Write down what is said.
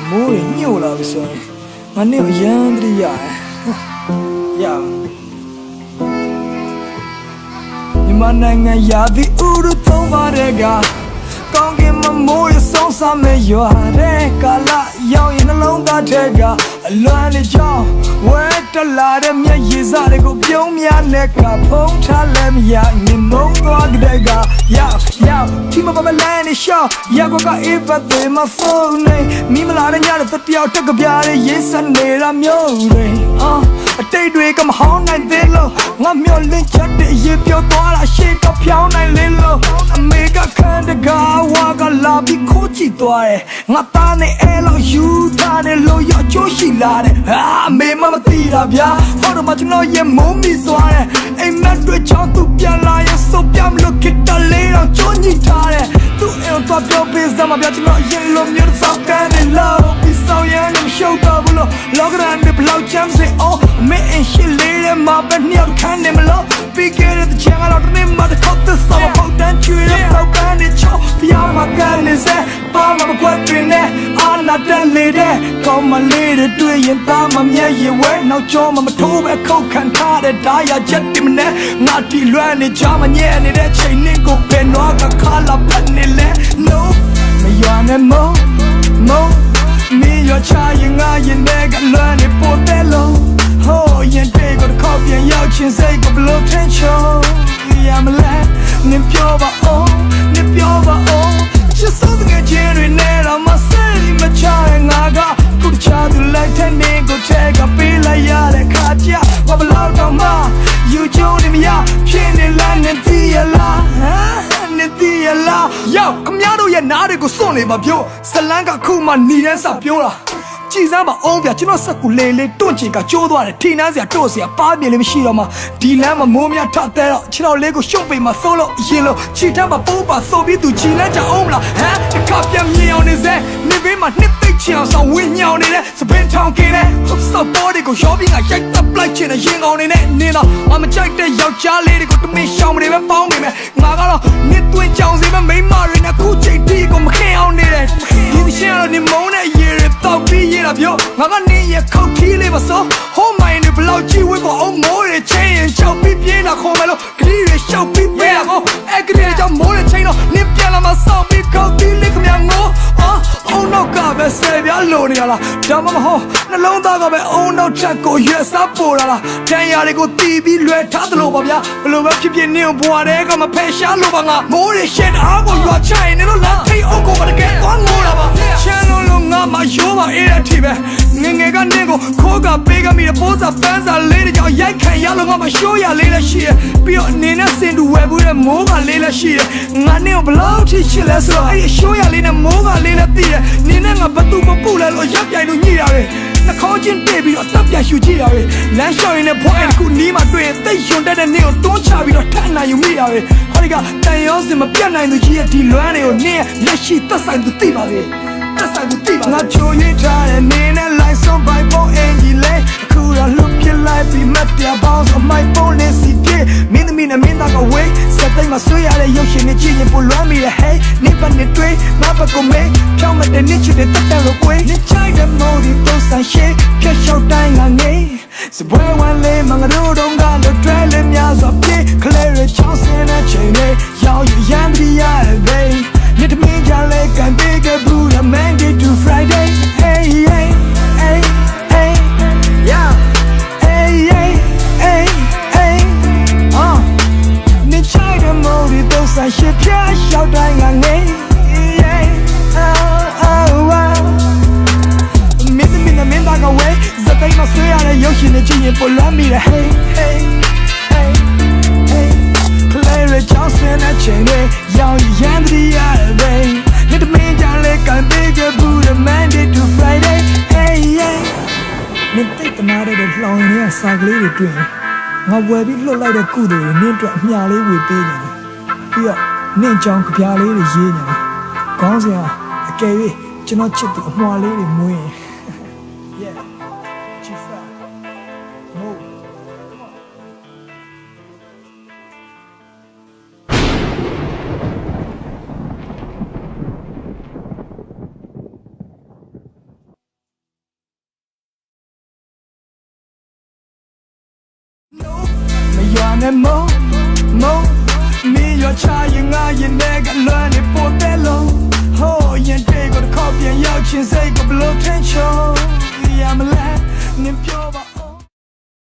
မိုးရညှို့လာပြီဆိုရင်ငါနေ့ကိုရမ်းတရရမြန်မာနိုင်ငံရာသီဥတုသုံးပါးတဲ့ကကောင်းကင်မမိုးရဆုံးစမဲ့ရွာတဲ့ကာလရောက်ရင်နှလုံးသားထဲကအလွမ်းလေးချောင်းဝဲတက်လာတဲ့မျက်ရည်စတွေကိုပြုံးများနဲ့ကဖုံးထားလည်းမရငင်မုံသွားကြတဲ့ကရောက်ဒီမှာမလန်းနေရှော့ရောက်ကအေးပတ်တယ်မဖုန်းနေမိမလာတဲ့ညတဲ့တယောက်တက်ကပြားရဲ့ရေးစနေတာမျိုးတွေအတိတ်တွေကမဟောင်းနိုင်သေးလို့ငါမျောလင့်ချက်တဲ့ရေပြောသွားတာရှေ့ကဖြောင်းနိုင်လေလို့အမေကခန္ဓာကဝါကလာပြီးခိုးကြည့်သွားတယ်ငါသားနဲ့အဲလိုယူထားတယ်လို့ရချိုးရှိလာတယ်အမေမသိတာဗျာဟောတော့မှကျွန်တော်ရေမုန်းမိသွားတယ်အိမ်မက်တွေချောင်းသူပြန်လာရင်စုပ်ပြမလို့ခစ်တလေးတော့ချိုးညစ်ထားတယ်သူအိမ်တော့ပြောပေးစမ်းမဗျာကျွန်တော်ရေလိုမျိုးစောက်ကန်တယ်လို့ပြီးဆောင်ရမ်းရှုပ်တော့ဘူးလို့လောကရန်တွေဘလောက်ချမ်းစေအောင်အမေအရှိလေးတဲ့မှာပဲနှစ်ယောက်ခံနေမလို့ပြီးခဲ့တဲ့ချမ်းကတော့တနေ့မှတစ်ခေါက်သစ္စာမပေါက်တန်းချွေတဲ့ပေါက်တန်းနဲ့ချောပြာမကန်နေစေပါမမကွက်တွင်နဲ့အာနာတန်လေးတဲ့ကောင်းမလေးတွေတွေ့ရင်သားမမျက်ရည်ဝဲနောက်ကျောမထိုးပဲခုတ်ခံထားတဲ့ဓာရချက်တင်မနဲ့ငါတီလွမ်းနေချမညဲ့နေတဲ့ချိန်နဲ့ကိုပဲနွားကခါလာဖက်နေလဲ no မရွာနဲ့မုံမင်းရချရင်ငါရင်တဲ့ကလွမ်းနေပို့တယ်လို့ဟိုရင်တဲ့ကိုခေါ်ပြန်ရောက်ချင်းစိတ်ကိုဘလို့ထင်ချောရမလဲနင်ပြောပါအောင်ချစ်စိုးတဲ့ချင်းတွေနဲ့တော့မစိတ်မချရင်ငါကခုချသူလိုက်တဲ့နေကိုချဲကပေးလိုက်ရတဲ့ခါကျဘာဘလို့တော့မှယူချိုးနေမရဖြစ်နေလားနဲ့တည်ရလားနဲ့တည်ရလားယောခမရတို့ရဲ့နားတွေကိုစွန့်နေပါပြောဇလန်းကခုမှหนีတန်းစပြောတာကြည်စမ်းပါအောင်ပြကျွန်တော်စက်ကူလေတွန့်ချင်ကကျိုးသွားတယ်ထိနှမ်းစရာတို့စရာပါပြင်းလေးမရှိတော့မှဒီလမ်းမှာမိုးများထတဲ့တော့ခြေတော်လေးကိုရှုပ်ပေးမှသိုးလို့ရင်လို့ခြေထမ်းမှာပိုးပါသိုးပြီးသူခြေလန်းချအောင်မလားတခါပြန်မြင်အောင်နေစေနေဘေးမှာနှစ်သိချင်အောင်ဆောင်ဝင်းညောင်နေတဲ့စပင်ထောင်ကင်းနဲ့ဟပ်စောက်ပေါ်တွေကိုရောပြီးငါရိုက်တပ်ပလိုက်ချင်တဲ့ရင်ကောင်းနေနဲ့နင်းတော့ငါမကြိုက်တဲ့ယောက်ျားလေးတွေကိုတမင်ရှောင်မနေပဲပေါင်းနေမယ်ငါကတော့နှစ်သွင်းကြောင်စီပဲမိမတွေနဲ့ခုချိန်တီးကိုမခင်အောင်နေတယ်ဒီရှင်ကတော့နေမုန်းတဲ့ရေတွေတောက်ပြီးရတာပြောငါကနေရခောက်ထီးလေးပါစောဟိုမိုင်းတွေဘလောက်ကြီးဝဲကိုအောင်မိုးတွေချင်းရင်ရှောက်ပြီးပြင်းတာခေါ်မယ်လို့ခရီးတွေရှောက်ပြီးပြင်းတာကိုအဲ့ကလေးကြောင့်မိုးတွေချင်းတော့နင်းပြန်လာမှစောက်ပြီးခောက်ပြီးလေးခမငိုအောင်နောက်ကပဲဆယ်ပြားလိုနေရလားဒါမှမဟုတ်နှလုံးသားကပဲအောင်နောက်ချက်ကိုရွက်စားပေါ်လာလားတန်ရာတွေကိုတီးပြီးလွယ်ထားသလိုပါဗျာဘလို့ပဲဖြစ်ဖြစ်နင်းဘွားတဲ့ကမဖယ်ရှားလို့ပါငါမိုးတွေရှက်အားကိုရွာချိုင်နေလို့လားထိတ်အုပ်ကိုတကယ်သွားငိုတာပါချမ်းလို့ငါမရိုးပါအေးတဲ့အထိပဲငငယ်ကနင်းကိုခိုးကပေးကမိတဲ့ပိုးစာပန်းစာလေးတွေကြောင့်ရိုက်ခံရလို့ငါမရှိုးရလေးလည်းရှိတယ်ပြီးတော့အနေနဲ့စင်တူဝယ်ဘူးတဲ့မိုးကလေးလည်းရှိတယ်ငါနင်းကိုဘလို့ထိချစ်လဲဆိုတော့အဲ့ဒီရှိုးရလေးနဲ့မိုးကလေးလည်းသိတယ်နင်းနဲ့ငါဘသူမပူလဲလို့ရပ်ပြိုင်လို့ညှိရပဲနှခေါင်းချင်းတိတ်ပြီးတော့တပ်ပြန်ရှူကြည့်ရပဲလမ်းလျှောက်ရင်လည်းဘွားတစ်ခုနီးမှတွေ့ရင်တိတ်ယွန်တက်တဲ့နင်းကိုတွန်းချပြီးတော့ထပ်နိုင်ယူမိရပဲဟောဒီကတန်ရောစင်မပြတ်နိုင်သူကြီးရဲ့ဒီလွမ်းတွေကိုနင်းလက်ရှိသက်ဆိုင်သူသိပါလေသက်ဆိုင်သူသိပါငါချိုးရထားတဲ့နင်းနဲ့လိုက်ဆုံးပိုင်ပေါ်အင်ကြီးလေအခုတော့လွတ်ပြလိုက်ပြီးမပြပေါင်းစမိုက်ပေါ်လေးစီပြေမင်းသမီးနဲ့မင်းသားကဝေးစက်သိမ်းမှာဆွေးရတဲ့ရုပ်ရှင်နဲ့ကြည့်ရင်ပိုလွမ်းမိတယ် hey နေပါနေတွေ့ငါဘက်ကိုမေးဖြောင်းမတဲ့နစ်ချစ်တဲ့တက်တယ်လို့ကွေးနေချိုက်တဲ့မိုးဒီတော့ဆန်ရှေးဖြတ်လျှောက်တိုင်းငါငေးစပွဲဝမ်းလေးမငါတို့တော့ကလို့တွဲလေးများစွာပြေခလဲရချောင်းစင်းတဲ့ချိန်လေးရောက်ရမ်းပြီးရတယ် babe နေ့တမင်းကြလဲကန်ပေးကဘူး Monday to Friday hey hey hey hey yeah hey hey hey hey နေချိုက်တဲ့မိုးဒီတော့ဆန်ရှေးဖြတ်လျှောက်တိုင်းငါငေးမင်းသားကဝဲဇက်သိမ်းမဆွေးရတဲ့ရုပ်ရှင်နဲ့ကြည့်ရင်ပိုလွမ်းမိတယ် hey hey hey hey play the Johnson and chain ရောင်ရမ်းတည်းရတယ် babe နေ့တမင်းကြလဲကန်ပေးကဘူး Monday to Friday hey yeah မင်းတိတ်တနာတဲ့လှောင်ရင်းစာကလေးတွေတွေ့ငါဝယ်ပြီးလွတ်လိုက်တဲ့ကုသိုလ်တွေနင်းအတွက်အမျှလေးဝေပေးနေတယ်ပြီးတော့နင်းကြောင်ကြပြားလေးတွေရေးနေတယ်ခေါင်းစဉ်ကအကယ်၍ကျွန်တော်ချစ်သူအမွှာလေးတွေမွေးရင် နဲ့မုံမင်းရောချရင်ငါရင်နဲ့ကလွမ်းနေပို့တဲ့လုံးဟိုးရင်တေကိုတစ်ခေါက်ပြန်ရောက်ချင်းစိတ်ကိုဘလို့ထင်ချုံရမလဲနင်ပြော